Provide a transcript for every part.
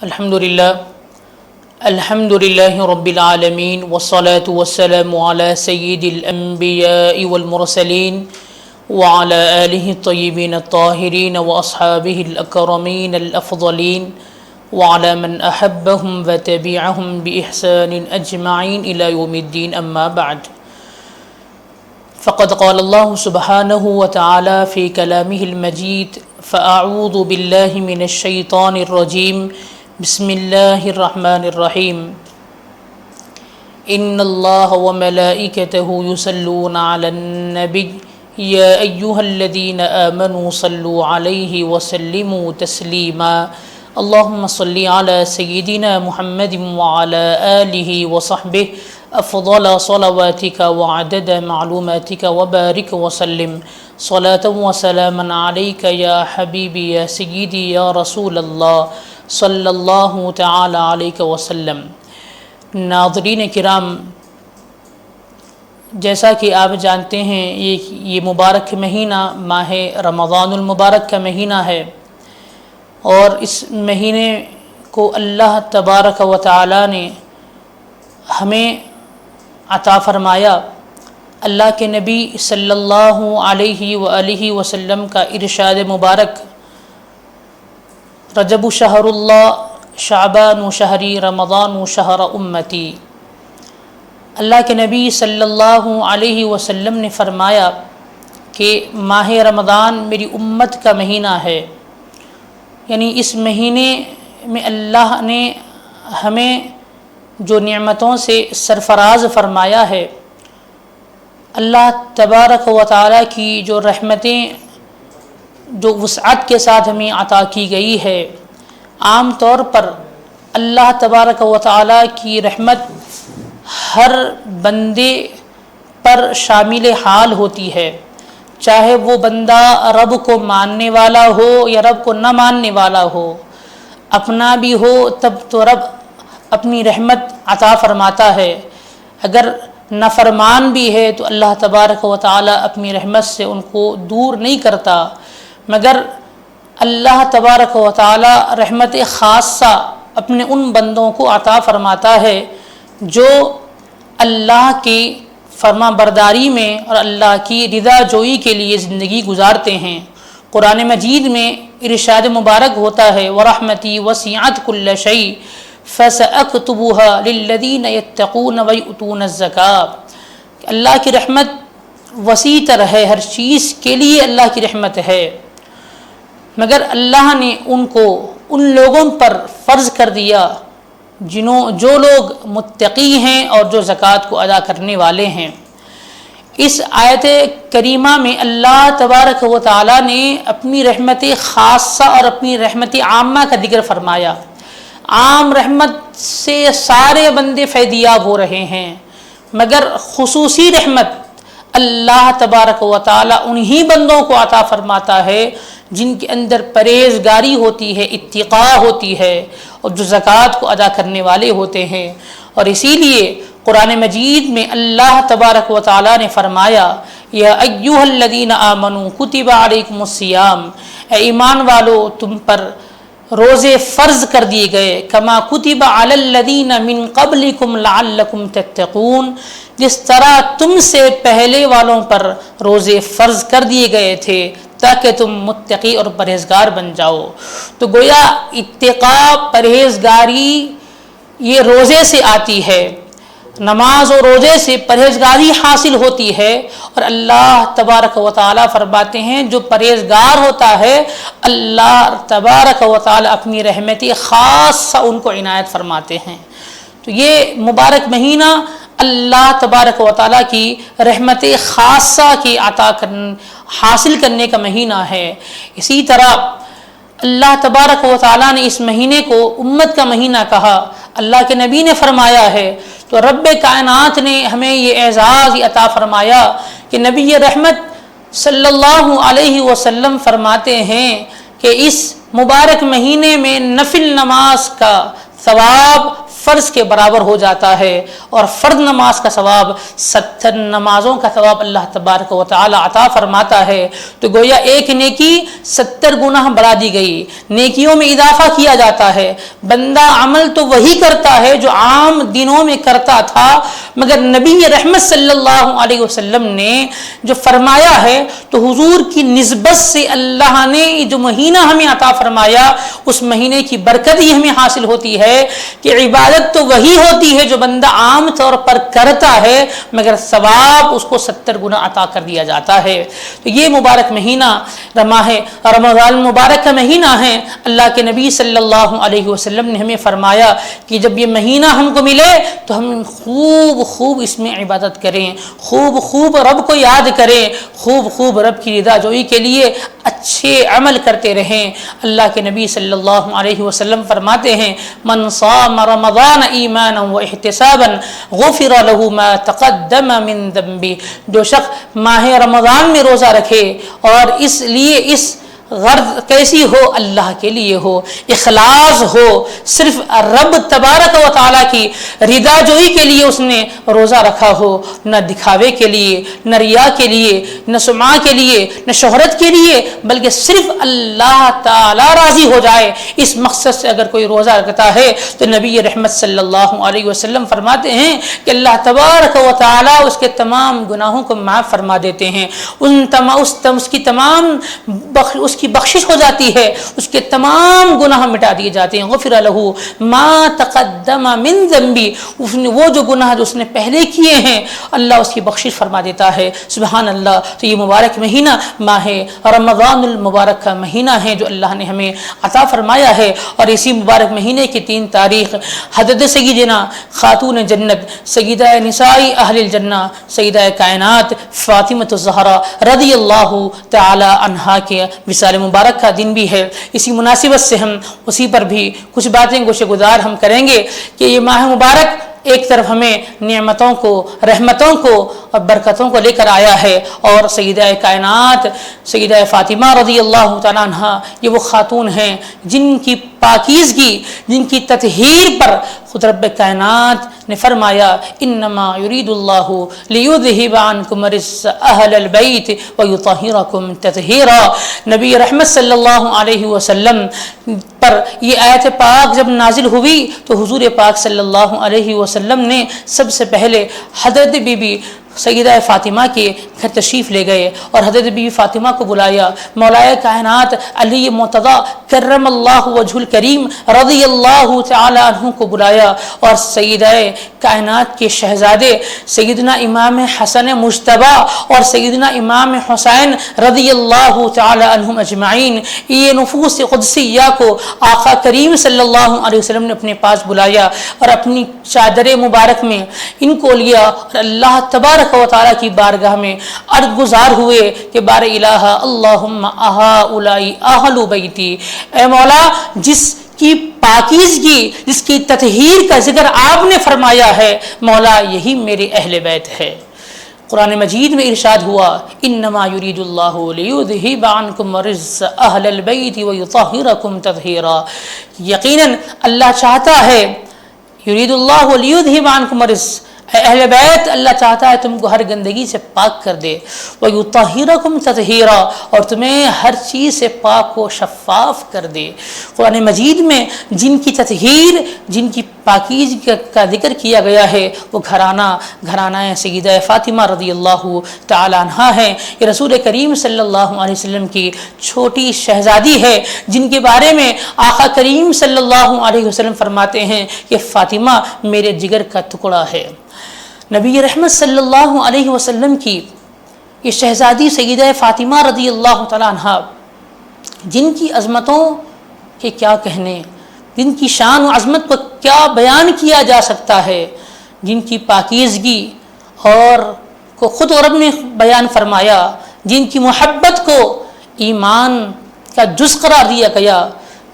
الحمد لله رب العالمين والصلاة والسلام على سيد الأنبياء والمرسلين وعلى آله الطيبين الطاهرين وأصحابه الأكرمين الأفضلين وعلى من أحبهم وتبعهم بإحسان أجمعين إلى يوم الدين، أما بعد. فقد قال الله سبحانه وتعالى في كلامه المجيد: فأعوذ بالله من الشيطان الرجيم، بسم الله الرحمن الرحيم. إن الله وملائكته يصلون على النبي يا أيها الذين آمنوا صلوا عليه وسلموا تسليما. اللهم صل على سيدنا محمد وعلى آله وصحبه أفضل صلواتك وعدد معلوماتك وبارك وسلم صلاة وسلاما عليك يا حبيبي يا سيدي يا رسول الله صلی اللہ تعالی علیہ وسلم. ناظرین کرام، جیسا کہ آپ جانتے ہیں یہ مبارک مہینہ ماہ رمضان المبارک کا مہینہ ہے، اور اس مہینے کو اللہ تبارک و تعالی نے ہمیں عطا فرمایا. اللہ کے نبی صلی اللہ علیہ وآلہ وسلم کا ارشاد مبارک: رجب شہر اللہ، شعبان شہری، رمضان شہر امتی. اللہ کے نبی صلی اللہ علیہ وسلم نے فرمایا کہ ماہ رمضان میری امت کا مہینہ ہے، یعنی اس مہینے میں اللہ نے ہمیں جو نعمتوں سے سرفراز فرمایا ہے، اللہ تبارک و تعالیٰ کی جو رحمتیں جو وسعت کے ساتھ ہمیں عطا کی گئی ہے. عام طور پر اللہ تبارک و تعالیٰ کی رحمت ہر بندے پر شامل حال ہوتی ہے، چاہے وہ بندہ رب کو ماننے والا ہو یا رب کو نہ ماننے والا ہو. اپنا بھی ہو تب تو رب اپنی رحمت عطا فرماتا ہے، اگر نافرمان بھی ہے تو اللہ تبارک و تعالیٰ اپنی رحمت سے ان کو دور نہیں کرتا. مگر اللہ تبارک و تعالی رحمت خاصہ اپنے ان بندوں کو عطا فرماتا ہے جو اللہ کی فرما برداری میں اور اللہ کی رضا جوئی کے لیے زندگی گزارتے ہیں. قرآن مجید میں ارشاد مبارک ہوتا ہے: وَرَحْمَتِي وَسِعَتْ كُلَّ شَيْءٍ فَسَأَكْتُبُهَا لِلَّذِينَ يَتَّقُونَ وَيُؤْتُونَ الزَّكَاةَ. اللہ کی رحمت وسیع تر ہے، ہر چیز کے لیے اللہ کی رحمت ہے، مگر اللہ نے ان لوگوں پر فرض کر دیا جو لوگ متقی ہیں اور جو زکوٰۃ کو ادا کرنے والے ہیں. اس آیت کریمہ میں اللہ تبارک و تعالیٰ نے اپنی رحمت خاصہ اور اپنی رحمت عامہ کا ذکر فرمایا. عام رحمت سے سارے بندے فیضیاب ہو رہے ہیں، مگر خصوصی رحمت اللہ تبارک و تعالیٰ انہی بندوں کو عطا فرماتا ہے جن کے اندر پرہیزگاری ہوتی ہے، اتقاء ہوتی ہے، اور جو زکوٰۃ کو ادا کرنے والے ہوتے ہیں. اور اسی لیے قرآن مجید میں اللہ تبارک و تعالیٰ نے فرمایا: یا ایھا الذین آمنوا کتب علیکم الصیام. اے ایمان والو، تم پر روزے فرض کر دیے گئے، کما کتب علی الذین من قبلکم لعلکم تتقون، جس طرح تم سے پہلے والوں پر روزے فرض کر دیے گئے تھے تاکہ تم متقی اور پرہیزگار بن جاؤ. تو گویا اتقاء، پرہیزگاری یہ روزے سے آتی ہے، نماز و روزے سے پرہیزگاری حاصل ہوتی ہے. اور اللہ تبارک و تعالیٰ فرماتے ہیں جو پرہیزگار ہوتا ہے اللہ تبارک و تعالیٰ اپنی رحمت خاصہ ان کو عنایت فرماتے ہیں. تو یہ مبارک مہینہ اللہ تبارک و تعالیٰ کی رحمت خاصہ کی حاصل کرنے کا مہینہ ہے. اسی طرح اللہ تبارک و تعالیٰ نے اس مہینے کو امت کا مہینہ کہا. اللہ کے نبی نے فرمایا ہے، تو رب کائنات نے ہمیں یہ اعزاز عطا فرمایا کہ نبی رحمت صلی اللہ علیہ وسلم فرماتے ہیں کہ اس مبارک مہینے میں نفل نماز کا ثواب فرض کے برابر ہو جاتا ہے، اور فرض نماز کا ثواب 70 نمازوں کا ثواب اللہ تبارک و تعالی عطا فرماتا ہے۔ تو گویا ایک نیکی 70 گناہ بڑھا دی گئی، نیکیوں میں اضافہ کیا جاتا ہے۔ بندہ عمل تو وہی کرتا ہے جو عام دنوں میں کرتا تھا، مگر نبی رحمت صلی اللہ علیہ وسلم نے جو فرمایا ہے تو حضور کی نسبت سے اللہ نے جو مہینہ ہمیں عطا فرمایا اس مہینے کی برکت ہی ہمیں حاصل ہوتی ہے کہ عبادت تو وہی ہوتی ہے جو بندہ عام طور پر کرتا ہے، مگر ثواب اس کو 70 گنا عطا کر دیا جاتا ہے۔ تو یہ مبارک مہینہ رمضان مبارک کا مہینہ ہے۔ اللہ کے نبی صلی اللہ علیہ وسلم نے ہمیں فرمایا کہ جب یہ مہینہ ہم کو ملے تو ہم خوب اس میں عبادت کریں، خوب رب کو یاد کریں، خوب رب کی رضا جوئی کے لیے اچھے عمل کرتے رہیں۔ اللہ کے نبی صلی اللہ علیہ وسلم فرماتے ہیں من صام رمضان ایمانا و احتسابا غفر له ما تقدم من ذنبه، جو شخص ماہ رمضان میں روزہ رکھے اور اس لیے اس غرض کیسی ہو، اللہ کے لیے ہو، اخلاص ہو، صرف رب تبارک و تعالیٰ کی رضا جوئی کے لیے اس نے روزہ رکھا ہو، نہ دکھاوے کے لیے، نہ ریا کے لیے، نہ سمعہ کے لیے، نہ شہرت کے لیے، بلکہ صرف اللہ تعالیٰ راضی ہو جائے، اس مقصد سے اگر کوئی روزہ رکھتا ہے تو نبی رحمت صلی اللہ علیہ وسلم فرماتے ہیں کہ اللہ تبارک و تعالیٰ اس کے تمام گناہوں کو معاف فرما دیتے ہیں، اس کی بخشش ہو جاتی ہے، اس کے تمام گناہ مٹا دیے جاتے ہیں۔ غفر له ما تقدم من ذنبی، وہ جو گناہ جو اس نے پہلے کیے ہیں اللہ اس کی بخشش فرما دیتا ہے۔ سبحان اللہ۔ تو یہ مبارک مہینہ ماہ رمضان المبارک کا مہینہ ہے جو اللہ نے ہمیں عطا فرمایا ہے، اور اسی مبارک مہینے کی 3 تاریخ حضرت سیدنا خاتون جنت سیدہ نساء اہل الجنہ سیدہ کائنات فاطمہ الزہرا رضی اللہ تعالی عنہا کے وصال مبارک کا دن بھی ہے۔ اسی مناسبت سے ہم اسی پر بھی کچھ باتیں گوشہ گزار ہم کریں گے کہ یہ ماہ مبارک ایک طرف ہمیں نعمتوں کو، رحمتوں کو اور برکتوں کو لے کر آیا ہے، اور سیدہ کائنات سیدہ فاطمہ رضی اللہ تعالیٰ عنہ یہ وہ خاتون ہیں جن کی پاکیزگی، جن کی تطہیر پر خود رب کائنات نے فرمایا انما یرید اللہ لیذہب عنکم رجس اہل البیت ویطہرکم تطہیرا۔ نبی رحمت صلی اللہ علیہ وسلم پر یہ آیت پاک جب نازل ہوئی تو حضور پاک صلی اللہ علیہ وسلم نے سب سے پہلے حضرت بی بی سیدہ فاطمہ کے گھر تشریف لے گئے اور حضرت بی بی فاطمہ کو بلایا، مولا کائنات علی مرتضیٰ کرم اللہ وجہ الکریم رضی اللہ تعالی عنہ کو بلایا، اور سیدہ کائنات کے شہزادے سیدنا امام حسن مجتبیٰ اور سیدنا امام حسین رضی اللہ تعالی عنہم اجمعین، یہ نفوس قدسیہ کو آقا کریم صلی اللہ علیہ وسلم نے اپنے پاس بلایا اور اپنی چادر مبارک میں ان کو لیا اور اللہ تبارک و تعالیٰ کی بارگاہ میں عرض گزار ہوئے کہ بار الہ اللہم ہؤلاء اہل بیتی، اے مولا جس کی پاکیزگی، جس کی تطہیر کا ذکر آپ نے فرمایا ہے، مولا یہی میرے اہل بیت ہے۔ قرآن مجید میں ارشاد ہوا انما یرید اللہ لیذہب عنکم رجس اہل البیت ویطہرکم تطہیرا، یقیناً اللہ چاہتا ہے، یرید اللہ لیذہب عنکم رجس، اہل بیت اللہ چاہتا ہے تم کو ہر گندگی سے پاک کر دے، وَيُطَهِّرَكُمْ تَطْهِيرًا، اور تمہیں ہر چیز سے پاک و شفاف کر دے۔ قرآن مجید میں جن کی تطہیر، جن کی پاکیزگی کا ذکر کیا گیا ہے وہ گھرانہ سیدہ فاطمہ رضی اللہ تعالی عنہا ہے۔ یہ رسول کریم صلی اللہ علیہ وسلم کی چھوٹی شہزادی ہے جن کے بارے میں آقا کریم صلی اللہ علیہ وسلم فرماتے ہیں کہ فاطمہ میرے جگر کا ٹکڑا ہے۔ نبی رحمت صلی اللہ علیہ وسلم کی یہ شہزادی سیدہ فاطمہ رضی اللہ تعالی عنہا، جن کی عظمتوں کے کیا کہنے، جن کی شان و عظمت کو کیا بیان کیا جا سکتا ہے، جن کی پاکیزگی اور کو خود رب نے بیان فرمایا، جن کی محبت کو ایمان کا جز قرار دیا گیا،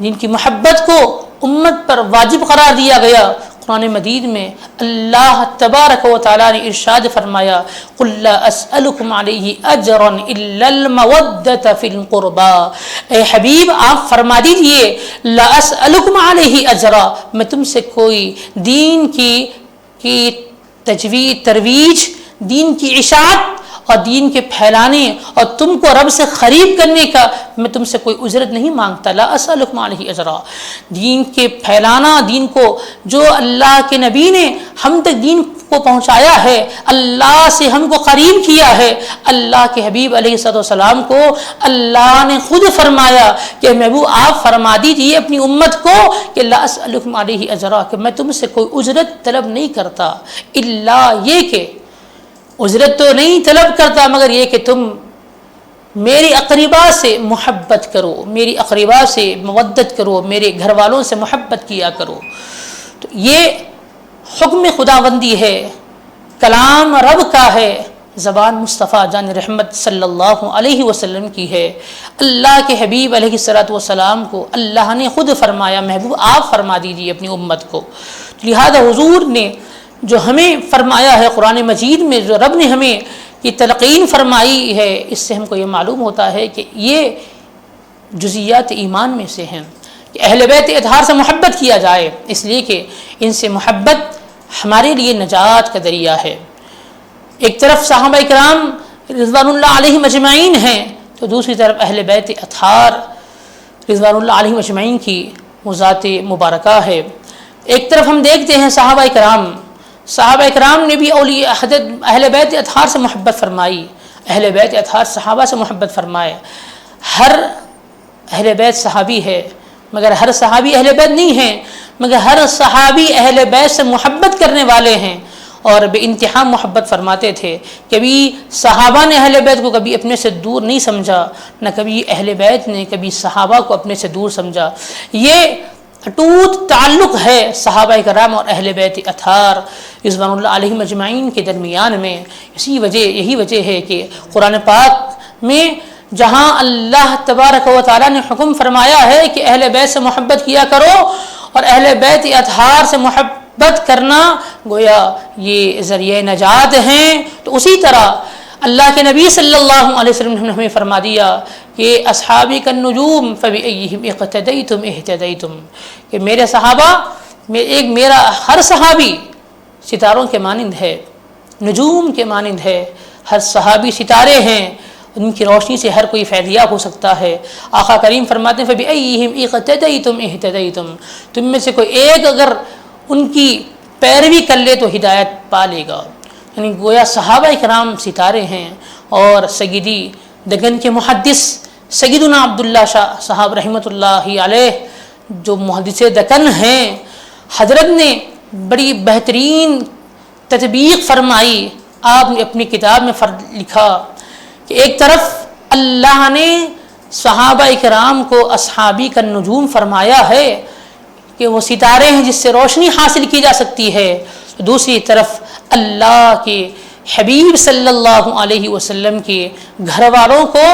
جن کی محبت کو امت پر واجب قرار دیا گیا۔ قرآن مجید میں اللہ تبارک و تعالیٰ نے ارشاد فرمایا قل لا اسألکم علیہ اجرا الا المودۃ فی القربى، اے حبیب آپ فرما دیجئے لا اسألکم علیہ اجرا، میں تم سے کوئی دین کی تجوید ترویج، دین کی اشاعت اور دین کے پھیلانے اور تم کو رب سے قریب کرنے کا میں تم سے کوئی اجرت نہیں مانگتا۔ لا اسألکم علیہ اجرا، دین کے پھیلانا، دین کو جو اللہ کے نبی نے ہم تک دین کو پہنچایا ہے، اللہ سے ہم کو قریب کیا ہے، اللہ کے حبیب علیہ السلام کو اللہ نے خود فرمایا کہ محبوب آپ فرما دیجیے اپنی امت کو کہ لا اسألکم علیہ اجرا، کہ میں تم سے کوئی اجرت طلب نہیں کرتا، الا یہ کہ اجرت تو نہیں طلب کرتا مگر یہ کہ تم میری اقربا سے محبت کرو، میری اقربا سے مودت کرو، میرے گھر والوں سے محبت کیا کرو۔ تو یہ حکم خداوندی ہے، کلام رب کا ہے، زبان مصطفیٰ جان رحمت صلی اللہ علیہ وسلم کی ہے۔ اللہ کے حبیب علیہ السلام کو اللہ نے خود فرمایا محبوب آپ فرما دیجیے اپنی امت کو، لہذا حضور نے جو ہمیں فرمایا ہے قرآن مجید میں، جو رب نے ہمیں یہ تلقین فرمائی ہے، اس سے ہم کو یہ معلوم ہوتا ہے کہ یہ جزیات ایمان میں سے ہیں کہ اہل بیت اطہار سے محبت کیا جائے، اس لیے کہ ان سے محبت ہمارے لیے نجات کا ذریعہ ہے۔ ایک طرف صحابہ کرام رضوان اللہ علیہم اجمعین ہیں تو دوسری طرف اہل بیت اطہار رضوان اللہ علیہم اجمعین کی وہ ذات مبارکہ ہے۔ ایک طرف ہم دیکھتے ہیں صحابہ کرام نے بھی اولیاء حضرت اہل بیت اطہار سے محبت فرمائی، اہل بیت اطہار صحابہ سے محبت فرمائے۔ ہر اہل بیت صحابی ہے مگر ہر صحابی اہل بیت نہیں ہیں، مگر ہر صحابی اہل بیت سے محبت کرنے والے ہیں اور بے انتہا محبت فرماتے تھے۔ کبھی صحابہ نے اہل بیت کو کبھی اپنے سے دور نہیں سمجھا، نہ کبھی اہل بیت نے کبھی صحابہ کو اپنے سے دور سمجھا۔ یہ اٹوٹ تعلق ہے صحابہ کرام اور اہل بیت اطہار رضوان اللہ علیہم اجمعین کے درمیان میں۔ یہی وجہ ہے کہ قرآن پاک میں جہاں اللہ تبارک و تعالیٰ نے حکم فرمایا ہے کہ اہل بیت سے محبت کیا کرو اور اہل بیت اطہار سے محبت کرنا گویا یہ ذریعہ نجات ہیں، تو اسی طرح اللہ کے نبی صلی اللہ علیہ وسلم نے ہمیں فرما دیا کہ اصحابی کالنجوم فبأیہم اقتدیتم اہتدیتم، کہ میرے صحابہ میرا ہر صحابی ستاروں کے مانند ہے، نجوم کے مانند ہے، ہر صحابی ستارے ہیں، ان کی روشنی سے ہر کوئی فیضیاب ہو سکتا ہے۔ آقا کریم فرماتے ہیں فبأیہم اقتدیتم اہتدیتم، تم میں سے کوئی ایک اگر ان کی پیروی کر لے تو ہدایت پا لے گا۔ یعنی گویا صحابہ کرام ستارے ہیں، اور سیدی دگن کے محدث سیدنا عبداللہ شاہ صاحب رحمۃ اللہ علیہ جو محدث دکن ہیں، حضرت نے بڑی بہترین تطبیق فرمائی۔ آپ نے اپنی کتاب میں لکھا کہ ایک طرف اللہ نے صحابہ کرام کو اصحابی کا نجوم فرمایا ہے کہ وہ ستارے ہیں جس سے روشنی حاصل کی جا سکتی ہے، دوسری طرف اللہ کے حبیب صلی اللہ علیہ وسلم کے گھر والوں کو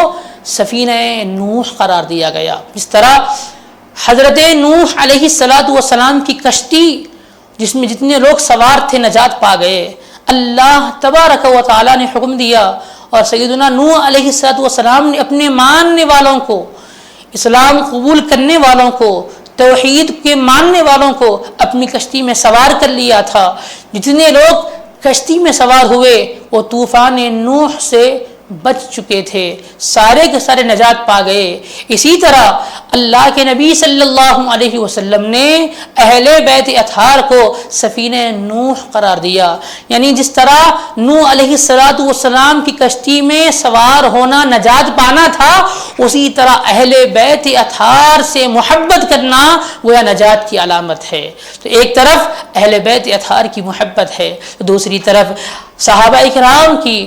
سفینہ نوح قرار دیا گیا۔ جس طرح حضرت نوح علیہ السلام کی کشتی جس میں جتنے لوگ سوار تھے نجات پا گئے، اللہ تبارک و تعالیٰ نے حکم دیا اور سیدنا نوح علیہ السلام نے اپنے ماننے والوں کو، اسلام قبول کرنے والوں کو، توحید کے ماننے والوں کو اپنی کشتی میں سوار کر لیا تھا۔ جتنے لوگ کشتی میں سوار ہوئے وہ طوفان نوح سے بچ چکے تھے، سارے کے سارے نجات پا گئے۔ اسی طرح اللہ کے نبی صلی اللہ علیہ وسلم نے اہل بیت اطہار کو سفینہ نوح قرار دیا، یعنی جس طرح نوح علیہ السلام کی کشتی میں سوار ہونا نجات پانا تھا، اسی طرح اہل بیت اطہار سے محبت کرنا گویا نجات کی علامت ہے۔ تو ایک طرف اہل بیت اطہار کی محبت ہے، دوسری طرف صحابہ کرام کی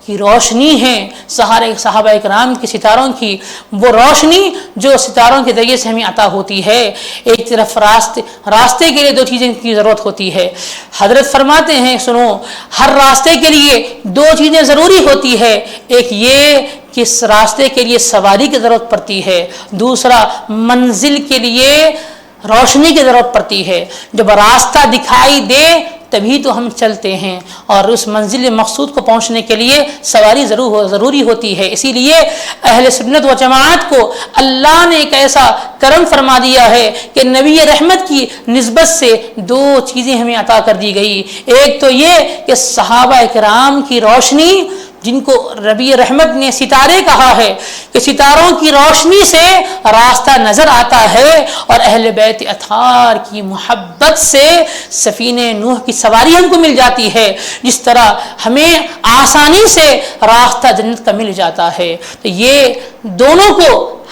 روشنی ہے، صحابہ کرام کے ستاروں کی وہ روشنی جو ستاروں کے ذریعے سے ہمیں عطا ہوتی ہے۔ ایک طرف راستے کے لیے دو چیزیں کی ضرورت ہوتی ہے۔ حضرت فرماتے ہیں سنو، ہر راستے کے لیے دو چیزیں ضروری ہوتی ہے، ایک یہ کہ اس راستے کے لیے سواری کی ضرورت پڑتی ہے، دوسرا منزل کے لیے روشنی کی ضرورت پڑتی ہے. جب راستہ دکھائی دے تبھی تو ہم چلتے ہیں، اور اس منزل مقصود کو پہنچنے کے لیے سواری ضروری ہوتی ہے. اسی لیے اہل سنت و جماعت کو اللہ نے ایک ایسا کرم فرما دیا ہے کہ نبی رحمت کی نسبت سے دو چیزیں ہمیں عطا کر دی گئی. ایک تو یہ کہ صحابہ کرام کی روشنی، جن کو نبی رحمت نے ستارے کہا ہے کہ ستاروں کی روشنی سے راستہ نظر آتا ہے، اور اہل بیت اطہار کی محبت سے سفینہ نوح کی سواری ہم کو مل جاتی ہے، جس طرح ہمیں آسانی سے راستہ جنت کا مل جاتا ہے. تو یہ دونوں کو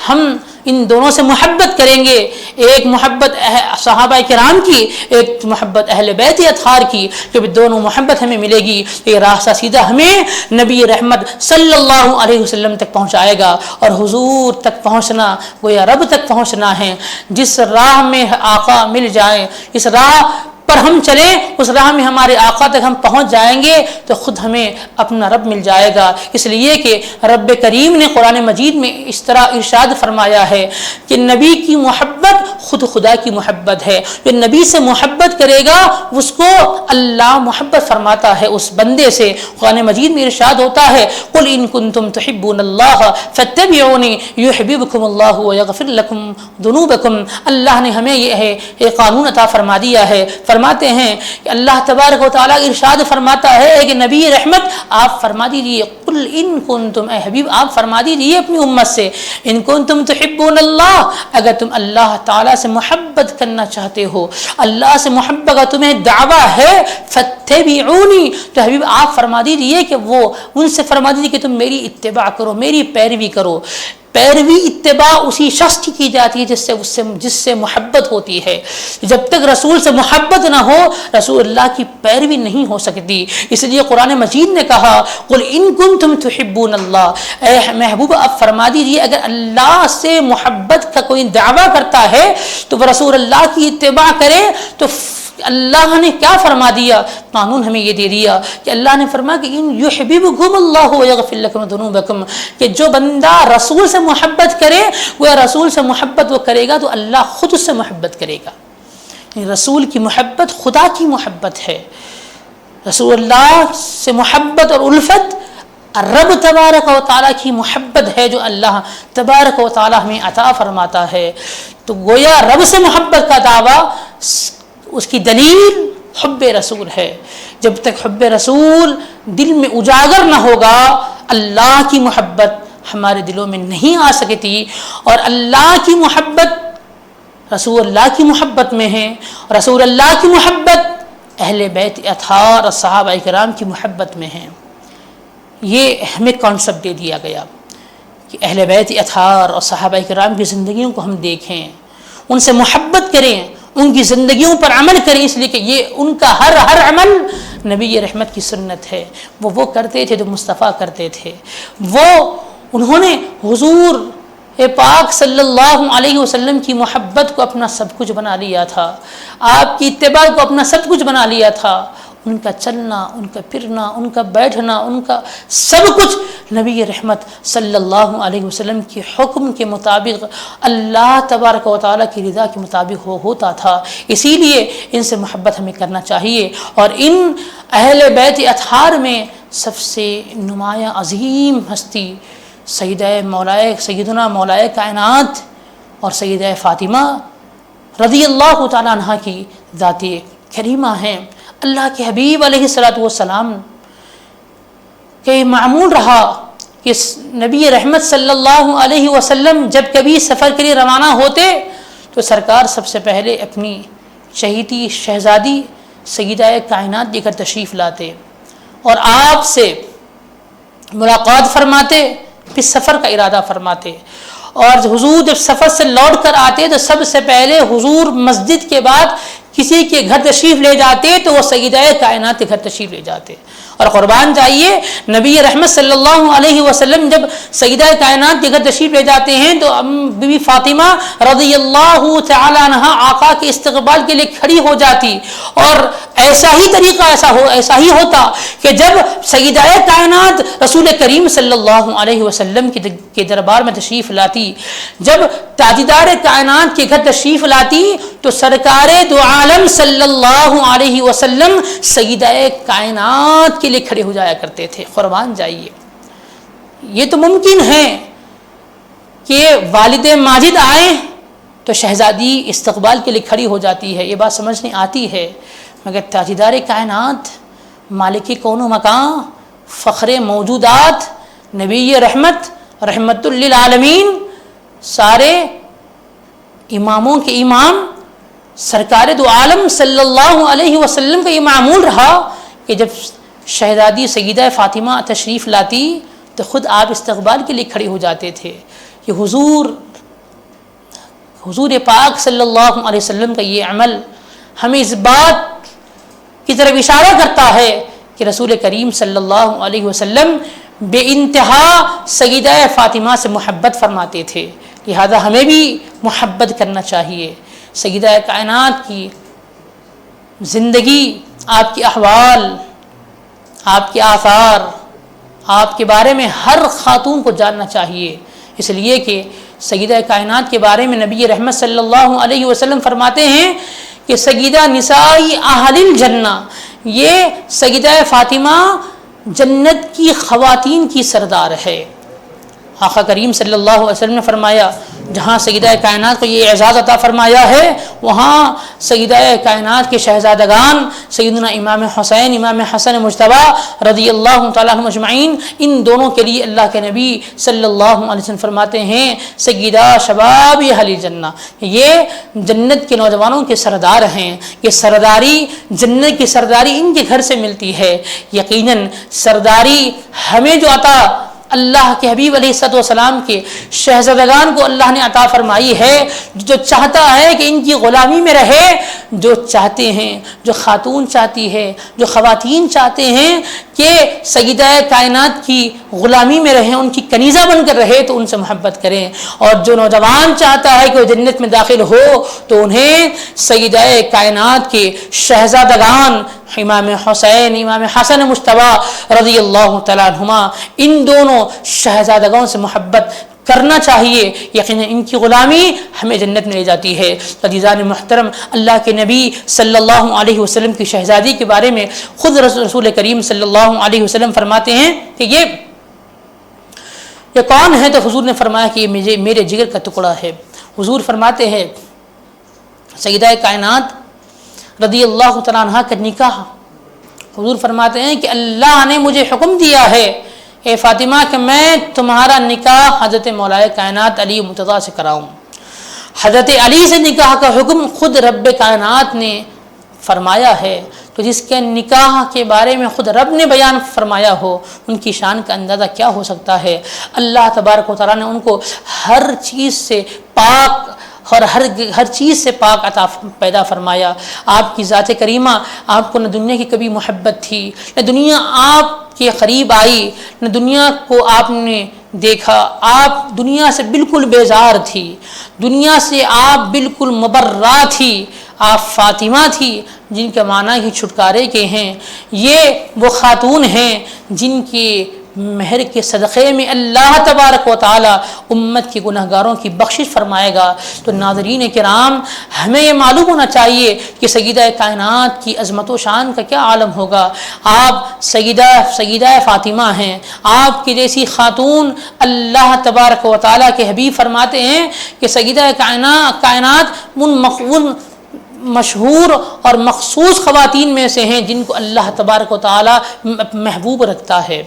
ہم ان دونوں سے محبت کریں گے، ایک محبت صحابہ کرام کی، ایک محبت اہل بیت اطہار کی. جب دونوں محبت ہمیں ملے گی تو یہ راستہ سیدھا ہمیں نبی رحمت صلی اللہ علیہ وسلم تک پہنچائے گا. اور حضور تک پہنچنا گویا رب تک پہنچنا ہے. جس راہ میں آقا مل جائے، اس راہ پر ہم چلیں، اس راہ میں ہمارے آقا تک ہم پہنچ جائیں گے تو خود ہمیں اپنا رب مل جائے گا. اس لیے کہ رب کریم نے قرآن مجید میں اس طرح ارشاد فرمایا ہے کہ نبی کی محبت خود خدا کی محبت ہے. جو نبی سے محبت کرے گا اس کو اللہ محبت فرماتا ہے اس بندے سے. قرآن مجید میں ارشاد ہوتا ہے قل ان کنتم تحبون اللہ فاتبعونی یحببکم اللہ ویغفر لکم ذنوبکم. اللہ نے ہمیں یہ قانون عطا فرما دیا ہے. فرماتے ہیں کہ اللہ تبارک و تعالیٰ ارشاد فرماتا ہے کہ نبی رحمت آپ فرما دیجیے قل ان کنتم، اے حبیب آپ فرما دیجیے اپنی امت سے ان کنتم تحبون اللہ، اگر تم اللہ تعالیٰ سے محبت کرنا چاہتے ہو، اللہ سے محبت کا تمہیں دعویٰ ہے، فاتبعونی، تو حبیب آپ فرما دیجیے کہ وہ ان سے فرما دیجیے کہ تم میری اتباع کرو، میری پیروی کرو. پیروی اتباع اسی شخص کی کی جاتی ہے جس سے محبت ہوتی ہے. جب تک رسول سے محبت نہ ہو رسول اللہ کی پیروی نہیں ہو سکتی. اس لیے قرآن مجید نے کہا قل ان کنتم تحبون اللہ، اے محبوب آپ فرما دیجیے اگر اللہ سے محبت کا کوئی دعویٰ کرتا ہے تو وہ رسول اللہ کی اتباع کرے. تو اللہ نے کیا فرما دیا، قانون ہمیں یہ دے دیا کہ اللہ نے فرمایا کہ ان یحببکم اللہ ویغفر لکم ذنوبکم، کہ جو بندہ رسول سے محبت کرے وہ رسول سے محبت وہ کرے گا تو اللہ خود اس سے محبت کرے گا. رسول کی محبت خدا کی محبت ہے. رسول اللہ سے محبت اور الفت رب تبارک و تعالیٰ کی محبت ہے جو اللہ تبارک و تعالیٰ ہمیں عطا فرماتا ہے. تو گویا رب سے محبت کا دعویٰ اس کی دلیل حب رسول ہے. جب تک حب رسول دل میں اجاگر نہ ہوگا اللہ کی محبت ہمارے دلوں میں نہیں آ سکتی. اور اللہ کی محبت رسول اللہ کی محبت میں ہے، رسول اللہ کی محبت اہل بیت اطہار اور صحابہ کرام کی محبت میں ہے. یہ ہمیں کانسیپٹ دے دیا گیا کہ اہل بیت اطہار اور صحابہ کرام کی زندگیوں کو ہم دیکھیں، ان سے محبت کریں، ان کی زندگیوں پر عمل کریں. اس لیے کہ یہ ان کا ہر عمل نبی رحمت کی سنت ہے. وہ کرتے تھے جو مصطفیٰ کرتے تھے. انہوں نے حضور پاک صلی اللہ علیہ وسلم کی محبت کو اپنا سب کچھ بنا لیا تھا، آپ کی اتباع کو اپنا سب کچھ بنا لیا تھا. ان کا چلنا، ان کا پھرنا، ان کا بیٹھنا، ان کا سب کچھ نبی رحمت صلی اللہ علیہ وسلم کے حکم کے مطابق، اللہ تبارک و تعالیٰ کی رضا کے مطابق ہوتا تھا. اسی لیے ان سے محبت ہمیں کرنا چاہیے. اور ان اہل بیت اطہار میں سب سے نمایاں عظیم ہستی سیدنا مولائے کائنات اور سیدہ فاطمہ رضی اللہ تعالیٰ عنہ کی ذات کریمہ ہیں. اللہ کے حبیب علیہ الصلوۃ والسلام کہ معمول رہا کہ نبی رحمت صلی اللہ علیہ وسلم جب کبھی سفر کے لیے روانہ ہوتے تو سرکار سب سے پہلے اپنی چہیتی شہزادی سیدہ کائنات لے کر تشریف لاتے اور آپ سے ملاقات فرماتے، پھر سفر کا ارادہ فرماتے. اور حضور جب سفر سے لوٹ کر آتے تو سب سے پہلے حضور مسجد کے بعد کسی کے گھر تشریف لے جاتے تو وہ سیدہ کائنات کے گھر تشریف لے جاتے اور قربان جائیے نبی رحمت صلی اللہ علیہ وسلم جب سیدہ کائنات کے گھر تشریف لے جاتے ہیں تو بی بی فاطمہ رضی اللہ تعالی عنہا آقا کے استقبال کے لیے کھڑی ہو جاتی، اور ایسا ہی طریقہ ایسا ہی ہوتا کہ جب سیدہ کائنات رسول کریم صلی اللہ علیہ وسلم کے دربار میں تشریف لاتی، جب تاجدار کائنات کے گھر تشریف لاتی تو سرکار دو عالم صلی اللہ علیہ وسلم سیدہ کائنات کے لیے کھڑے ہو جایا کرتے تھے۔ قربان جائیے، یہ تو ممکن ہے کہ والد ماجد آئیں تو شہزادی استقبال کے لیے کھڑی ہو جاتی ہے، یہ بات سمجھ نہیں آتی ہے، مگر تاجدار کائنات، مالک کون و مکان، فخر موجودات، نبی رحمت، رحمت للعالمین، سارے اماموں کے امام، سرکار دو عالم صلی اللہ علیہ وسلم کا یہ معمول رہا کہ جب شہزادی سیدہ فاطمہ تشریف لاتی تو خود آپ استقبال کے لیے کھڑے ہو جاتے تھے۔ یہ حضور پاک صلی اللہ علیہ وسلم کا یہ عمل ہمیں اس بات کی طرف اشارہ کرتا ہے کہ رسول کریم صلی اللہ علیہ وسلم بے انتہا سیدہ فاطمہ سے محبت فرماتے تھے، لہذا ہمیں بھی محبت کرنا چاہیے۔ سیدہ کائنات کی زندگی، آپ کے احوال، آپ کے آثار، آپ کے بارے میں ہر خاتون کو جاننا چاہیے، اس لیے کہ سیدہ کائنات کے بارے میں نبی رحمت صلی اللہ علیہ وسلم فرماتے ہیں کہ سیدہ نسائی اہل الجنہ، یہ سیدہ فاطمہ جنت کی خواتین کی سردار ہے۔ آقا کریم صلی اللہ علیہ وسلم نے فرمایا جہاں سیدہ کائنات کو یہ اعزاز عطا فرمایا ہے وہاں سیدہ کائنات کے شہزادگان سیدنا امام حسین، امام حسن مجتبی رضی اللہ تعالیٰ عنہ اجمعین، ان دونوں کے لیے اللہ کے نبی صلی اللہ علیہ وسلم فرماتے ہیں سیدہ شباب اہل جنہ، یہ جنت کے نوجوانوں کے سردار ہیں، یہ سرداری، جنت کی سرداری ان کے گھر سے ملتی ہے۔ یقیناً سرداری ہمیں جو عطا اللہ کے حبیب علیہ الصلوۃ والسلام کے شہزادگان کو اللہ نے عطا فرمائی ہے، جو چاہتا ہے کہ ان کی غلامی میں رہے، جو چاہتے ہیں، جو خاتون چاہتی ہے، جو خواتین چاہتے ہیں کہ سیدہ کائنات کی غلامی میں رہیں، ان کی کنیزہ بن کر رہے تو ان سے محبت کریں، اور جو نوجوان چاہتا ہے کہ وہ جنت میں داخل ہو تو انہیں سیدہ کائنات کے شہزادگان امام حسین، امام حسن مجتبی رضی اللہ تعالیٰ عنہما، ان دونوں شہزادگان سے محبت کرنا چاہیے۔ یقیناً ان کی غلامی ہمیں جنت میں لے جاتی ہے۔ عزیزان محترم، اللہ کے نبی صلی اللہ علیہ وسلم کی شہزادی کے بارے میں خود رسول کریم صلی اللہ علیہ وسلم فرماتے ہیں کہ یہ کون ہے؟ تو حضور نے فرمایا کہ یہ میرے جگر کا ٹکڑا ہے۔ حضور فرماتے ہیں سیدہ کائنات رضی اللہ تعالیٰ عنہ کا نکاح، حضور فرماتے ہیں کہ اللہ نے مجھے حکم دیا ہے اے فاطمہ کہ میں تمہارا نکاح حضرت مولا کائنات علی مرتضیٰ سے کراؤں۔ حضرت علی سے نکاح کا حکم خود رب کائنات نے فرمایا ہے، تو جس کے نکاح کے بارے میں خود رب نے بیان فرمایا ہو ان کی شان کا اندازہ کیا ہو سکتا ہے۔ اللہ تبارک و تعالیٰ نے ان کو ہر چیز سے پاک اور ہر چیز سے پاک عطا پیدا فرمایا۔ آپ کی ذات کریمہ، آپ کو نہ دنیا کی کبھی محبت تھی، نہ دنیا آپ کے قریب آئی، نہ دنیا کو آپ نے دیکھا، آپ دنیا سے بالکل بیزار تھی، دنیا سے آپ بالکل مبرہ تھی، آپ فاطمہ تھی جن کے معنی ہی چھٹکارے کے ہیں۔ یہ وہ خاتون ہیں جن کی مہر کے صدقے میں اللہ تبارک و تعالی امت کے گناہگاروں کی بخشش فرمائے گا۔ تو ناظرین کرام، ہمیں یہ معلوم ہونا چاہیے کہ سیدہ کائنات کی عظمت و شان کا کیا عالم ہوگا۔ آپ سیدہ فاطمہ ہیں، آپ کی جیسی خاتون اللہ تبارک و تعالی کے حبیب فرماتے ہیں کہ سیدہ کائنات ان مشہور اور مخصوص خواتین میں سے ہیں جن کو اللہ تبارک و تعالی محبوب رکھتا ہے۔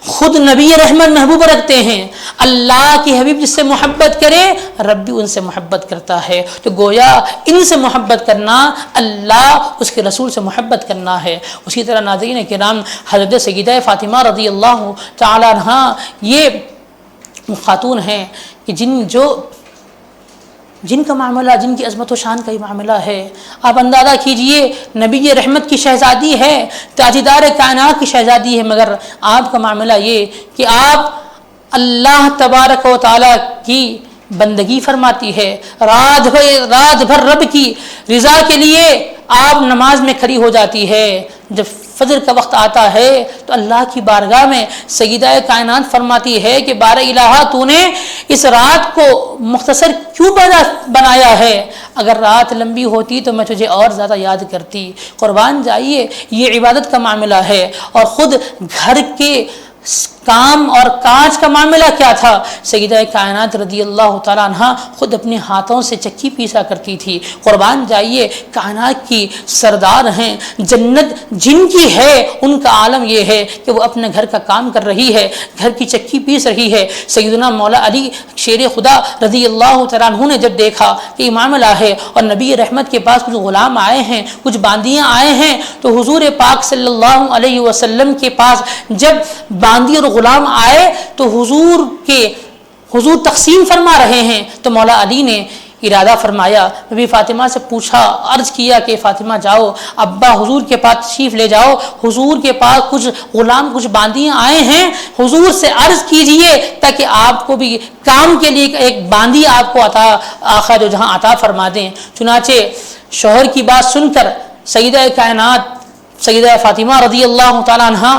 خود نبی رحمت محبوب رکھتے ہیں، اللہ کی حبیب جس سے محبت کرے رب بھی ان سے محبت کرتا ہے، تو گویا ان سے محبت کرنا اللہ اس کے رسول سے محبت کرنا ہے۔ اسی طرح ناظرین کرام، حضرت سیدہ فاطمہ رضی اللہ تعالی عنہا یہ خاتون ہیں کہ جو جن کا معاملہ، جن کی عظمت و شان کا ہی معاملہ ہے. آپ اندازہ کیجئے نبی رحمت کی شہزادی ہے، تاجدار کائنات کی شہزادی ہے، مگر آپ کا معاملہ یہ کہ آپ اللہ تبارک و تعالیٰ کی بندگی فرماتی ہے، رات بھر رب کی رضا کے لیے آپ نماز میں کھڑی ہو جاتی ہے. جب فجر کا وقت آتا ہے تو اللہ کی بارگاہ میں سیدہ کائنات فرماتی ہے کہ بار الہ تو نے اس رات کو مختصر کیوں بنایا ہے؟ اگر رات لمبی ہوتی تو میں تجھے اور زیادہ یاد کرتی. قربان جائیے، یہ عبادت کا معاملہ ہے. اور خود گھر کے کام اور کاج کا معاملہ کیا تھا؟ سیدہ کائنات رضی اللہ تعالیٰ عنہ خود اپنے ہاتھوں سے چکی پیسا کرتی تھی. قربان جائیے، کائنات کی سردار ہیں، جنت جن کی ہے ان کا عالم یہ ہے کہ وہ اپنے گھر کا کام کر رہی ہے، گھر کی چکی پیس رہی ہے. سیدنا مولا علی شیر خدا رضی اللہ تعالیٰ عنہ نے جب دیکھا کہ یہ معاملہ ہے اور نبی رحمت کے پاس کچھ غلام آئے ہیں، کچھ باندیاں آئے ہیں، تو حضور پاک صلی اللہ علیہ وسلم کے پاس جب باندی اور غلام آئے تو حضور تقسیم فرما رہے ہیں، تو مولا علی نے ارادہ فرمایا، نبی فاطمہ سے پوچھا، عرض کیا کہ فاطمہ جاؤ ابا حضور کے پاس تشریف لے جاؤ، حضور کے پاس کچھ غلام کچھ باندیاں آئے ہیں، حضور سے عرض کیجئے تاکہ آپ کو بھی کام کے لیے ایک باندی آپ کو آقا جو جہاں عطا فرما دیں. چنانچہ شوہر کی بات سن کر سیدہ کائنات سیدہ فاطمہ رضی اللہ تعالیٰ عنہ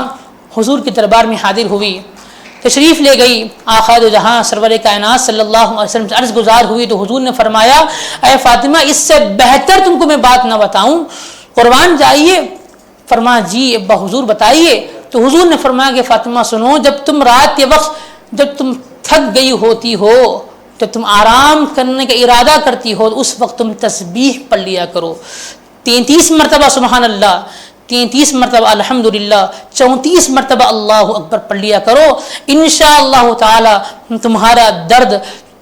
حضور کے دربار میں حاضر ہوئی، تشریف لے گئی. آقا دو جہاں سرور کائنات صلی اللہ علیہ وسلم سے عرض گزار ہوئی تو حضور نے فرمایا، اے فاطمہ اس سے بہتر تم کو میں بات نہ بتاؤں؟ قربان جائیے. فرمایا جی ابا حضور بتائیے. تو حضور نے فرمایا کہ فاطمہ سنو، جب تم رات کے وقت جب تم تھک گئی ہوتی ہو، جب تم آرام کرنے کا ارادہ کرتی ہو، اس وقت تم تسبیح پڑھ لیا کرو. 33 مرتبہ سبحان اللہ، 33 مرتبہ الحمدللہ، 34 مرتبہ اللہ اکبر پڑھ لیا کرو. انشاءاللہ تعالی تمہارا درد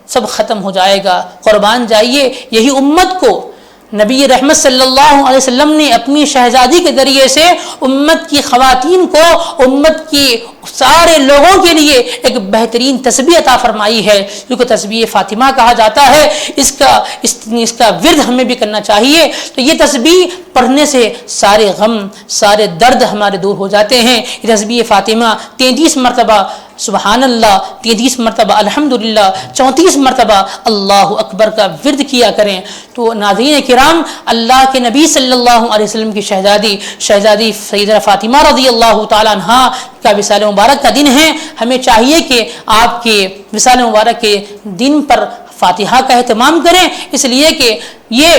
سب ختم ہو جائے گا. قربان جائیے، یہی امت کو نبی رحمت صلی اللہ علیہ وسلم نے اپنی شہزادی کے ذریعے سے امت کی خواتین کو، امت کی سارے لوگوں کے لیے ایک بہترین تسبیح عطا فرمائی ہے، کیونکہ تسبیح فاطمہ کہا جاتا ہے. اس کا ورد ہمیں بھی کرنا چاہیے. تو یہ تسبیح پڑھنے سے سارے غم، سارے درد ہمارے دور ہو جاتے ہیں. یہ تسبیح فاطمہ 33 مرتبہ سبحان اللہ، 33 مرتبہ الحمدللہ، 34 مرتبہ اللہ اکبر کا ورد کیا کریں. تو ناظرین کرام، اللہ کے نبی صلی اللہ علیہ وسلم کی شہزادی سیدہ فاطمہ رضی اللہ تعالیٰ عنہ کا وصال مبارک کا دن ہے. ہمیں چاہیے کہ آپ کے وصال مبارک کے دن پر فاتحہ کا اہتمام کریں، اس لیے کہ یہ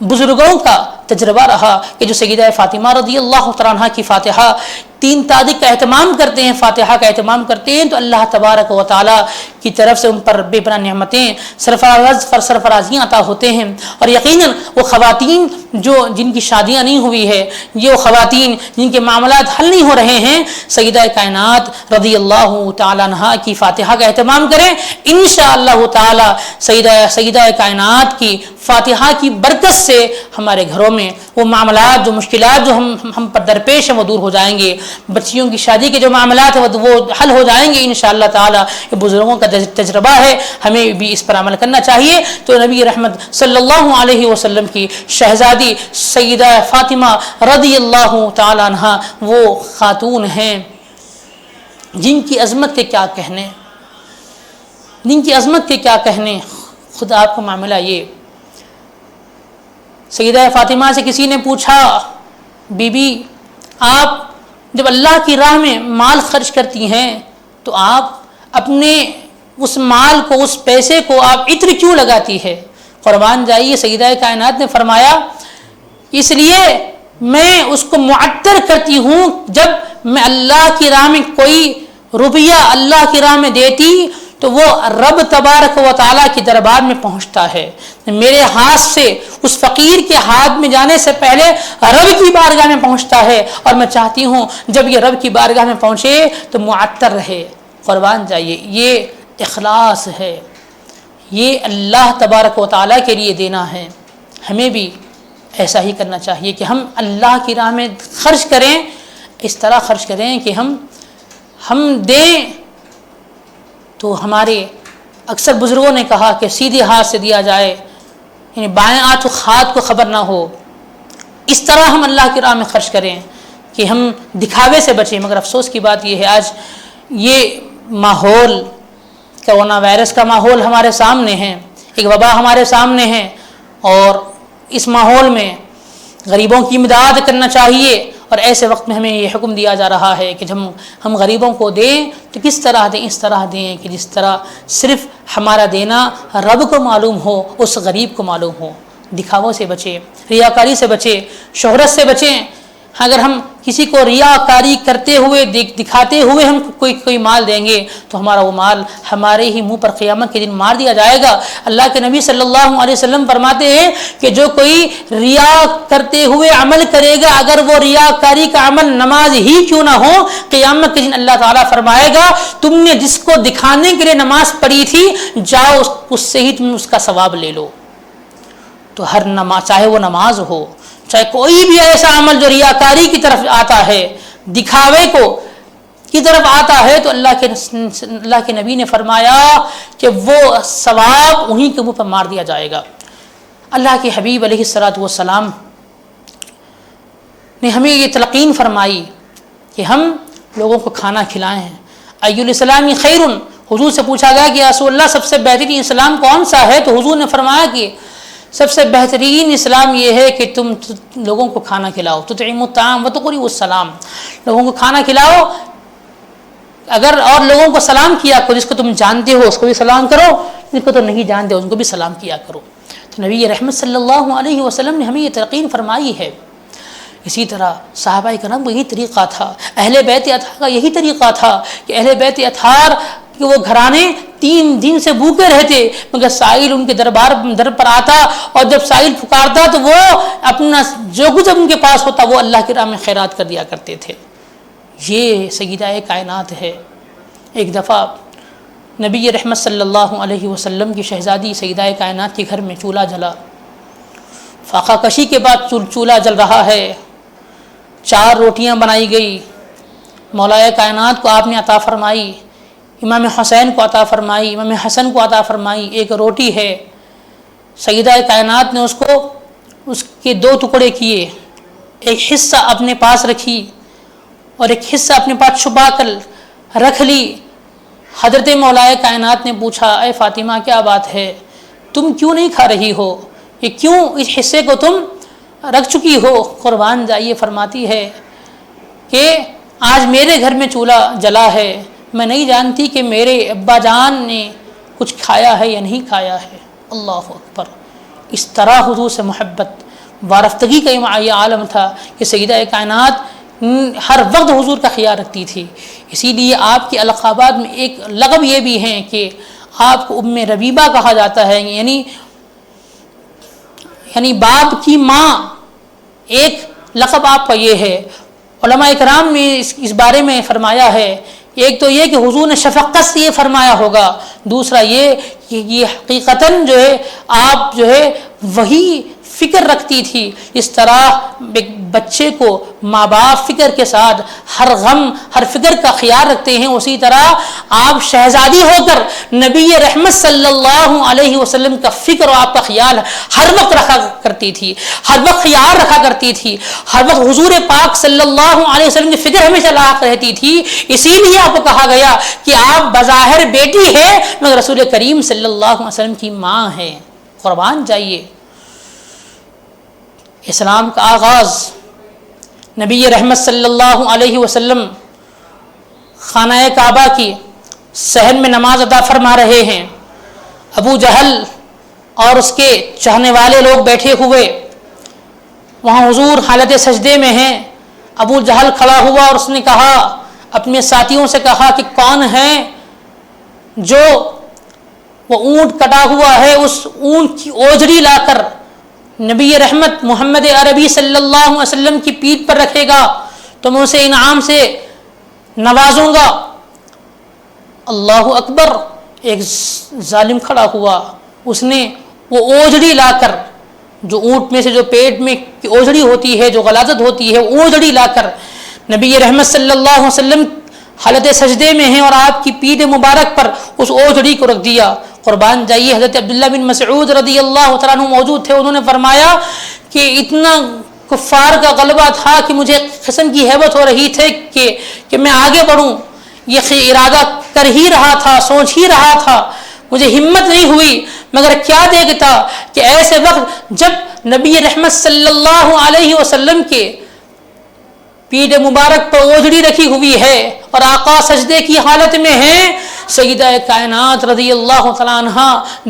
بزرگوں کا تجربہ رہا کہ جو سیدہ فاطمہ رضی اللہ تعالیٰ عنہ کی فاتحہ 3 تاریخ کا اہتمام کرتے ہیں، فاتحہ کا اہتمام کرتے ہیں، تو اللہ تبارک و تعالیٰ کی طرف سے ان پر بے پناہ نعمتیں، سرفرازیاں عطا ہوتے ہیں. اور یقیناً وہ خواتین جن کی شادیاں نہیں ہوئی ہے، یہ وہ خواتین جن کے معاملات حل نہیں ہو رہے ہیں، سیدہ کائنات رضی اللہ تعالیٰ عنہ کی فاتحہ کا اہتمام کریں. انشاءاللہ تعالیٰ سیدہ کائنات کی فاتحہ کی برکت سے ہمارے گھروں میں وہ معاملات، جو مشکلات جو ہم پر درپیش ہیں وہ دور ہو جائیں گے. بچیوں کی شادی کے جو معاملات ہیں وہ حل ہو جائیں گے انشاءاللہ تعالیٰ. یہ بزرگوں کا تجربہ ہے، ہمیں بھی اس پر عمل کرنا چاہیے. تو نبی رحمت صلی اللہ علیہ وسلم کی شہزادی سیدہ فاطمہ رضی اللہ تعالیٰ عنہ وہ خاتون ہیں جن کی عظمت کے کیا کہنے. خود آپ کا معاملہ یہ، سیدہ فاطمہ سے کسی نے پوچھا، بی بی آپ جب اللہ کی راہ میں مال خرچ کرتی ہیں تو آپ اپنے اس مال کو، اس پیسے کو آپ عطر کیوں لگاتی ہے؟ قربان جائیے، سیدہ کائنات نے فرمایا اس لیے میں اس کو معطر کرتی ہوں، جب میں اللہ کی راہ میں کوئی روپیہ اللہ کی راہ میں دیتی تو وہ رب تبارک و تعالیٰ کے دربار میں پہنچتا ہے. میرے ہاتھ سے اس فقیر کے ہاتھ میں جانے سے پہلے رب کی بارگاہ میں پہنچتا ہے، اور میں چاہتی ہوں جب یہ رب کی بارگاہ میں پہنچے تو معطر رہے. قربان جائیے، یہ اخلاص ہے، یہ اللہ تبارک و تعالیٰ کے لیے دینا ہے. ہمیں بھی ایسا ہی کرنا چاہیے کہ ہم اللہ کی راہ میں خرچ کریں، اس طرح خرچ کریں کہ ہم دیں تو ہمارے اکثر بزرگوں نے کہا کہ سیدھے ہاتھ سے دیا جائے یعنی بائیں آنکھ ہاتھ کو خبر نہ ہو، اس طرح ہم اللہ کی راہ میں خرچ کریں کہ ہم دکھاوے سے بچیں۔ مگر افسوس کی بات یہ ہے آج یہ ماحول، کرونا وائرس کا ماحول ہمارے سامنے ہے، ایک وبا ہمارے سامنے ہے، اور اس ماحول میں غریبوں کی امداد کرنا چاہیے، اور ایسے وقت میں ہمیں یہ حکم دیا جا رہا ہے کہ جب ہم غریبوں کو دیں تو کس طرح دیں؟ اس طرح دیں کہ جس طرح صرف ہمارا دینا رب کو معلوم ہو، اس غریب کو معلوم ہو۔ دکھاووں سے بچیں، ریاکاری سے بچیں، شہرت سے بچیں۔ اگر ہم کسی کو ریاکاری کرتے ہوئے دکھاتے ہوئے ہم کوئی مال دیں گے تو ہمارا وہ مال ہمارے ہی منہ پر قیامت کے دن مار دیا جائے گا۔ اللہ کے نبی صلی اللہ علیہ وسلم فرماتے ہیں کہ جو کوئی ریا کرتے ہوئے عمل کرے گا، اگر وہ ریاکاری کا عمل نماز ہی کیوں نہ ہو، قیامت کے دن اللہ تعالیٰ فرمائے گا تم نے جس کو دکھانے کے لیے نماز پڑھی تھی، جاؤ اس سے ہی تم اس کا ثواب لے لو۔ تو ہر نماز، چاہے وہ نماز ہو، چاہے کوئی بھی ایسا عمل جو ریاکاری کی طرف آتا ہے، دکھاوے کی طرف آتا ہے، تو اللہ کے نبی نے فرمایا کہ وہ ثواب انہی کے منہ پر مار دیا جائے گا۔ اللہ کے حبیب علیہ الصلوۃ والسلام نے ہمیں یہ تلقین فرمائی کہ ہم لوگوں کو کھانا کھلائیں ہیں۔ ای الاسلام خیر، حضور سے پوچھا گیا کہ رسول اللہ سب سے بہترین اسلام کون سا ہے؟ تو حضور نے فرمایا کہ سب سے بہترین اسلام یہ ہے کہ تم لوگوں کو کھانا کھلاؤ، تطعموا الطعام وتقرئوا السلام، لوگوں کو کھانا کھلاؤ، اگر اور لوگوں کو سلام کیا کرو، جس کو تم جانتے ہو اس کو بھی سلام کرو، جس کو تم نہیں جانتے ان کو بھی سلام کیا کرو۔ تو نبی رحمت صلی اللہ علیہ وسلم نے ہمیں یہ تلقین فرمائی ہے۔ اسی طرح صحابہ کرام کا یہی طریقہ تھا، اہل بیت اطہار کا یہی طریقہ تھا کہ اہل بیت اطہار کہ وہ گھرانے 3 دن سے بھوکے رہتے، مگر سائل ان کے در پر آتا، اور جب سائل پکارتا تو وہ اپنا جو کچھ ان کے پاس ہوتا وہ اللہ کی راہ میں خیرات کر دیا کرتے تھے۔ یہ سیدہ کائنات ہے۔ ایک دفعہ نبی رحمت صلی اللہ علیہ وسلم کی شہزادی سیدہ کائنات کے گھر میں چولہا جلا، فاقہ کشی کے بعد چولہا جل رہا ہے، 4 روٹیاں بنائی گئی، مولا کائنات کو آپ نے عطا فرمائی، امام حسین کو عطا فرمائی، امام حسن کو عطا فرمائی۔ ایک روٹی ہے، سیدہ کائنات نے اس کے 2 ٹکڑے کیے، ایک حصہ اپنے پاس رکھی اور ایک حصہ اپنے پاس چھپا کر رکھ لی۔ حضرت مولا کائنات نے پوچھا، اے فاطمہ کیا بات ہے، تم کیوں نہیں کھا رہی ہو؟ یہ کیوں اس حصے کو تم رکھ چکی ہو؟ قربان جائیے، فرماتی ہے کہ آج میرے گھر میں چولہا جلا ہے، میں نہیں جانتی کہ میرے ابا جان نے کچھ کھایا ہے یا نہیں کھایا ہے۔ اللہ اکبر! اس طرح حضور سے محبت وارفتگی کا یہ عالم تھا کہ سیدہ کائنات ہر وقت حضور کا خیال رکھتی تھی۔ اسی لیے آپ کے القابات میں ایک لقب یہ بھی ہیں کہ آپ کو ام ربیبہ کہا جاتا ہے، یعنی باپ کی ماں، ایک لقب آپ کا یہ ہے۔ علماء اکرام نے اس بارے میں فرمایا ہے، ایک تو یہ کہ حضور نے شفقت سے یہ فرمایا ہوگا، دوسرا یہ کہ یہ حقیقتاً جو ہے آپ جو ہے وہی فکر رکھتی تھی۔ اس طرح ایک بچے کو ماں باپ فکر کے ساتھ ہر غم ہر فکر کا خیال رکھتے ہیں، اسی طرح آپ شہزادی ہو کر نبی رحمت صلی اللہ علیہ وسلم کا فکر اور آپ کا خیال ہر وقت رکھا کرتی تھی، ہر وقت خیال رکھا کرتی تھی، ہر وقت حضور پاک صلی اللہ علیہ وسلم کی فکر ہمیشہ لاحق رہتی تھی۔ اسی لیے آپ کو کہا گیا کہ آپ بظاہر بیٹی ہے مگر رسول کریم صلی اللہ علیہ وسلم کی ماں ہے۔ قربان جائیے، اسلام کا آغاز نبی رحمت صلی اللہ علیہ وسلم خانہ کعبہ کی صحن میں نماز ادا فرما رہے ہیں، ابو جہل اور اس کے چاہنے والے لوگ بیٹھے ہوئے، وہاں حضور حالت سجدے میں ہیں۔ ابو جہل کھڑا ہوا اور اس نے کہا، اپنے ساتھیوں سے کہا کہ کون ہے جو وہ اونٹ کٹا ہوا ہے اس اونٹ کی اوجڑی لا کر نبی رحمت محمد عربی صلی اللہ علیہ وسلم کی پیٹھ پر رکھے گا تو میں اسے انعام سے نوازوں گا۔ اللہ اکبر! ایک ظالم کھڑا ہوا، اس نے وہ اوجڑی لا کر، جو اونٹ میں سے جو پیٹ میں کی اوجڑی ہوتی ہے، جو غلاظت ہوتی ہے، اوجڑی لا کر نبی رحمت صلی اللہ علیہ وسلم حالت سجدے میں ہیں اور آپ کی پیٹھ مبارک پر اس اوجڑی کو رکھ دیا۔ قربان جائیے حضرت عبداللہ بن مسعود رضی اللہ تعالیٰ عنہ موجود تھے، انہوں نے فرمایا کہ اتنا کفار کا غلبہ تھا کہ مجھے قسم کی ہیبت ہو رہی تھی کہ میں آگے بڑھوں، یہ ارادہ کر ہی رہا تھا، سوچ ہی رہا تھا، مجھے ہمت نہیں ہوئی، مگر کیا دیکھتا کہ ایسے وقت جب نبی رحمت صلی اللہ علیہ وسلم کے پیٹھ مبارک پر اوجڑی رکھی ہوئی ہے اور آقا سجدے کی حالت میں ہیں، سیدہ کائنات رضی اللہ تعالیٰ عنہ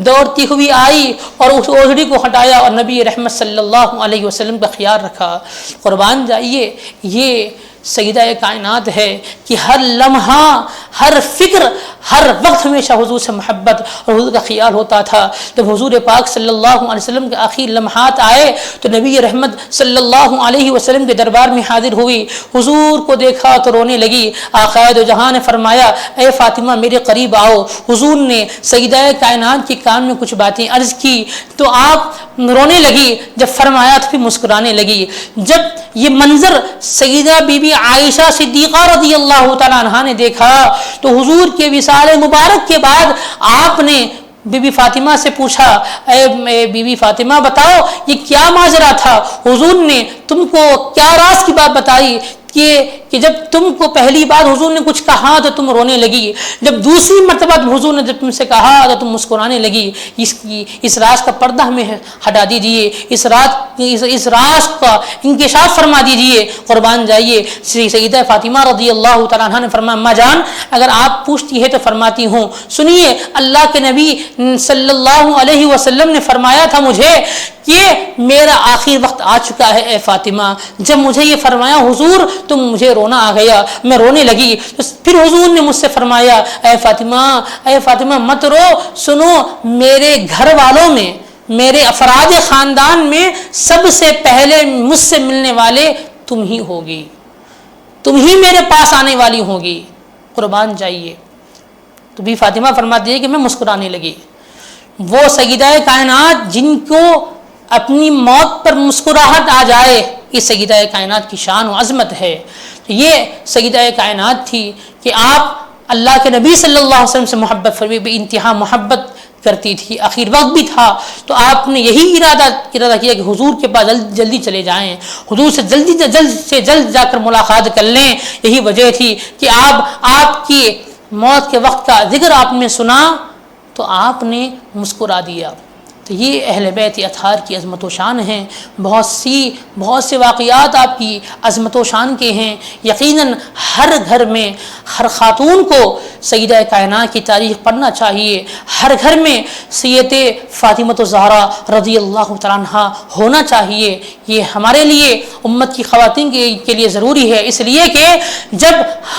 دوڑتی ہوئی آئی اور اس اوجڑی کو ہٹایا اور نبی رحمت صلی اللہ علیہ وسلم کا خیال رکھا۔ قربان جائیے، یہ سیدہ کائنات ہے کہ ہر لمحہ، ہر فکر، ہر وقت ہمیشہ حضور سے محبت اور حضور کا خیال ہوتا تھا۔ جب حضور پاک صلی اللہ علیہ وسلم کے آخری لمحات آئے تو نبی رحمت صلی اللہ علیہ وسلم کے دربار میں حاضر ہوئی، حضور کو دیکھا تو رونے لگی۔ آقا دو جہاں نے فرمایا اے فاطمہ میرے قریب آؤ۔ حضور نے سیدہ کائنات کے کان میں کچھ باتیں عرض کی تو آپ رونے لگی، جب فرمایا تو پھر مسکرانے لگی۔ جب یہ منظر سیدہ بی بی عائشہ صدیقہ رضی اللہ تعالیٰ عنہا نے دیکھا تو حضور کے وصال مبارک کے بعد آپ نے بی بی فاطمہ سے پوچھا اے بی بی فاطمہ بتاؤ یہ کیا ماجرا تھا؟ حضور نے تم کو کیا راز کی بات بتائی کہ جب تم کو پہلی بار حضور نے کچھ کہا تو تم رونے لگی، جب دوسری مرتبہ حضور نے جب تم سے کہا تو تم مسکرانے لگی؟ اس راز کا پردہ ہمیں ہٹا دیجئے، اس راز کا انکشاف فرما دیجئے۔ قربان جائیے، سیدہ فاطمہ رضی اللہ تعالیٰ عنہ نے فرمایا اما جان اگر آپ پوچھتی ہے تو فرماتی ہوں، سنیے اللہ کے نبی صلی اللہ علیہ وسلم نے فرمایا تھا مجھے کہ میرا آخری وقت آ چکا ہے اے فاطمہ۔ جب مجھے یہ فرمایا حضور تو مجھے رونا آ گیا، میں رونے لگی۔ پھر حضور نے مجھ سے فرمایا اے فاطمہ مت رو، سنو میرے گھر والوں میں، میرے افراد خاندان میں سب سے پہلے مجھ سے ملنے والے تم ہی ہوگی، تم ہی میرے پاس آنے والی ہوگی۔ قربان جائیے، تو بھی فاطمہ فرماتی ہے کہ میں مسکرانے لگی۔ وہ سیدہ کائنات جن کو اپنی موت پر مسکراہٹ آ جائے، یہ سیدہ کائنات کی شان و عظمت ہے۔ یہ سیدہ کائنات تھی کہ آپ اللہ کے نبی صلی اللہ علیہ وسلم سے محبت فرمی، بے انتہا محبت کرتی تھی، آخر وقت بھی تھا تو آپ نے یہی ارادہ کیا کہ حضور کے پاس جلدی چلے جائیں، حضور سے جلد جا کر ملاقات کر لیں۔ یہی وجہ تھی کہ آپ کی موت کے وقت کا ذکر آپ نے سنا تو آپ نے مسکرا دیا۔ تو یہ اہل بیت اطہار کی عظمت و شان ہیں۔ بہت سے واقعات آپ کی عظمت و شان کے ہیں۔ یقیناً ہر گھر میں ہر خاتون کو سیدہ کائنات کی تاریخ پڑھنا چاہیے، ہر گھر میں سید فاطمہ الزہرا رضی اللہ تعالیٰ عنہا ہونا چاہیے۔ یہ ہمارے لیے امت کی خواتین کے لیے ضروری ہے، اس لیے کہ جب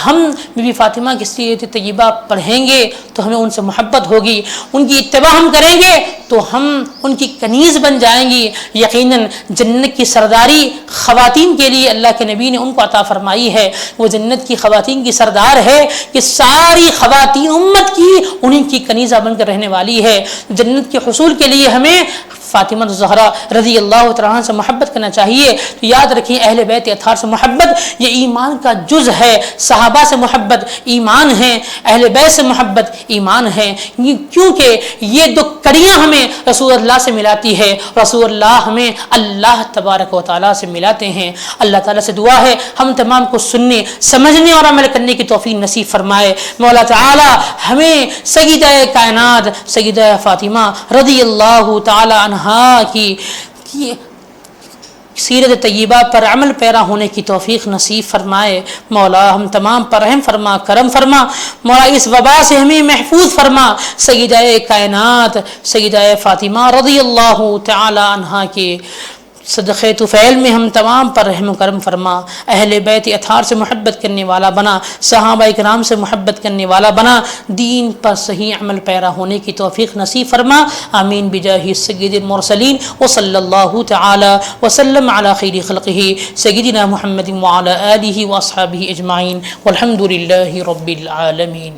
ہم بی بی فاطمہ کی سیرت طیبہ پڑھیں گے تو ہمیں ان سے محبت ہوگی، ان کی اتباع ہم کریں گے تو ہم ان کی کنیز بن جائیں گی۔ یقیناً جنت کی سرداری خواتین کے لیے اللہ کے نبی نے ان کو عطا فرمائی ہے، وہ جنت کی خواتین کی سردار ہے کہ ساری خواتین امت کی انہیں کی کنیزہ بن کر رہنے والی ہے۔ جنت کے حصول کے لیے ہمیں فاطمہ الزہرا رضی اللہ تعالیٰ عنہ سے محبت کرنا چاہیے۔ تو یاد رکھیں اہل بیت اطہار سے محبت یہ ایمان کا جز ہے، صحابہ سے محبت ایمان ہے، اہل بیت سے محبت ایمان ہے، کیونکہ یہ دو کڑیاں ہمیں رسول اللہ سے ملاتی ہے، رسول اللہ ہمیں اللہ تبارک و تعالیٰ سے ملاتے ہیں۔ اللہ تعالیٰ سے دعا ہے ہم تمام کو سننے، سمجھنے اور عمل کرنے کی توفیق نصیب فرمائے۔ مولا تعالیٰ ہمیں سیدہ کائنات سیدہ فاطمہ رضی اللہ تعالیٰ عنہ کی سیرت طیبہ پر عمل پیرا ہونے کی توفیق نصیب فرمائے۔ مولا ہم تمام پر رحم فرما، کرم فرما۔ مولا اس وبا سے ہمیں محفوظ فرما۔ سیدہ کائنات سیدہ فاطمہ رضی اللہ تعالی عنہا کے صدقے طفیل میں ہم تمام پر رحم و کرم فرما۔ اہل بیت اطہار سے محبت کرنے والا بنا، صحابہ کرام سے محبت کرنے والا بنا، دین پر صحیح عمل پیرا ہونے کی توفیق نصیب فرما۔ آمین بجاہ سید المرسلین وصلی اللہ تعالی وسلم علی خیر خلقہ سیدنا محمد وعلی آلہ واصحابہ اجمعین والحمد للہ رب العالمین۔